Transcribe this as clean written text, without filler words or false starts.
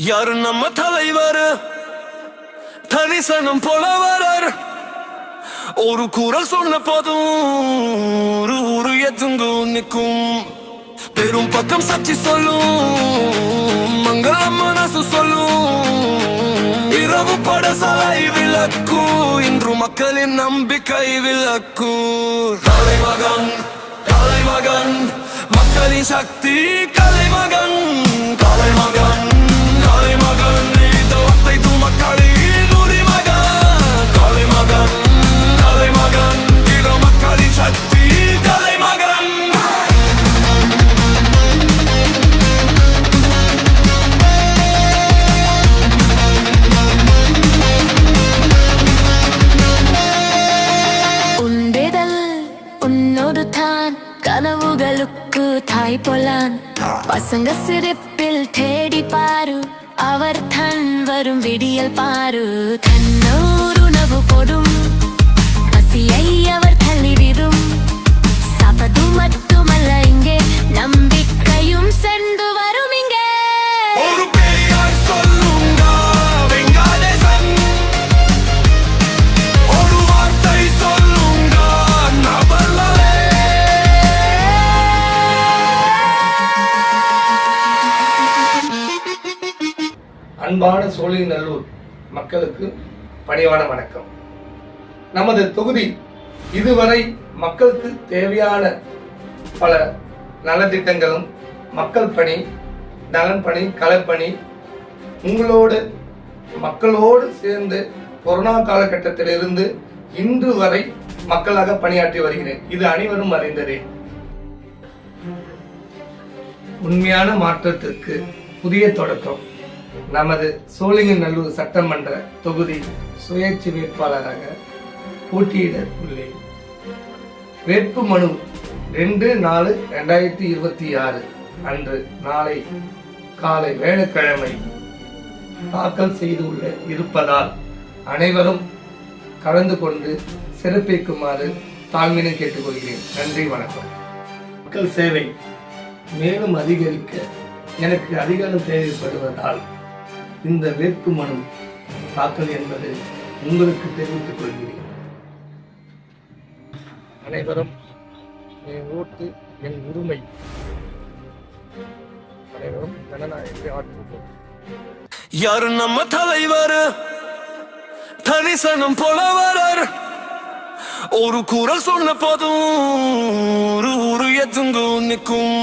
யாரு நம்ம தலைவர் தரிசனம் போலவரர் ஒரு குரல் சொன்ன போதும் ஊரு எத்துங்கு நிற்கும் பெரும் பக்கம் சாட்சி சொல்லும் மங்களம் மனசு சொல்லும் இரவு படசாலை விளக்கு இன்று மக்களின் நம்பிக்கை விளக்கு தலைமகன் தலைமகன் மக்களின் சக்தி கலைமகன் கலைமகன் கலைமகன் இந்த வார்த்தை மக்களின் உரிமகன் கலைமகன் கலைமகன் இது மக்களின் சக்தி கலைமகன் உண்டிதல் உன்னோடு தான் கனவுகளுக்கு தாய் போலான் பசங்க சிரிப்பில் தேடி பாரு அவர் தன் வரும் விடியல் பாரு தன்னோர் உணவு போடும் பசியை அவர் தள்ளிவிடும் சாப்பது மட்டுமல்ல இங்கே நம்பிக்கையும் சென்று வரும் இங்கே ஒரு பெரியார் சொல்லுங்க வெங்காதேசன் ஒரு வார்த்தை சொல்லுங்க நபர்லே அன்பான சோழிநல்லூர் மக்களுக்கு பணிவான வணக்கம். நமது தொகுதி இதுவரை மக்களுக்கு தேவையான பல நலத்திட்டங்களும் மக்கள் பணி நலன் பணி களப்பணி மக்களோடு சேர்ந்து கொரோனா காலகட்டத்திலிருந்து இன்று வரை மக்களாக பணியாற்றி வருகிறேன். இது அனைவரும் அறிந்ததே. உண்மையான மாற்றத்திற்கு புதிய தொடக்கம். நமது சோழிங்கநல்லூர் சட்டமன்ற தொகுதி சுயேட்சை வேட்பாளராக போட்டியிட உள்ளேன். வேட்பு மனு 2/4/2026 அன்று நாளை காலை வேலைக்கிழமை தாக்கல் செய்து இருப்பதால் அனைவரும் கலந்து கொண்டு சிறப்பிக்குமாறு தாழ்மையுடன் கேட்டுக்கொள்கிறேன். நன்றி, வணக்கம். மக்கள் சேவை மேலும் அதிகரிக்க எனக்கு அதிகாரம் தேவைப்படுவதால் இந்த வேட்பு மனு தாக்கல் என்பது உங்களுக்கு தெரிவித்துக் கொள்கிறேன். அனைவரும் என் ஓட்டு என் உரிமை. அனைவரும் ஜனநாயகத்தை ஆற்றுவோம். யாரு நம்ம தலைவர் தரிசனம் போலவரர் ஒரு குரல் சொன்ன போதும் ஊரு எத்துங்கு நிற்கும்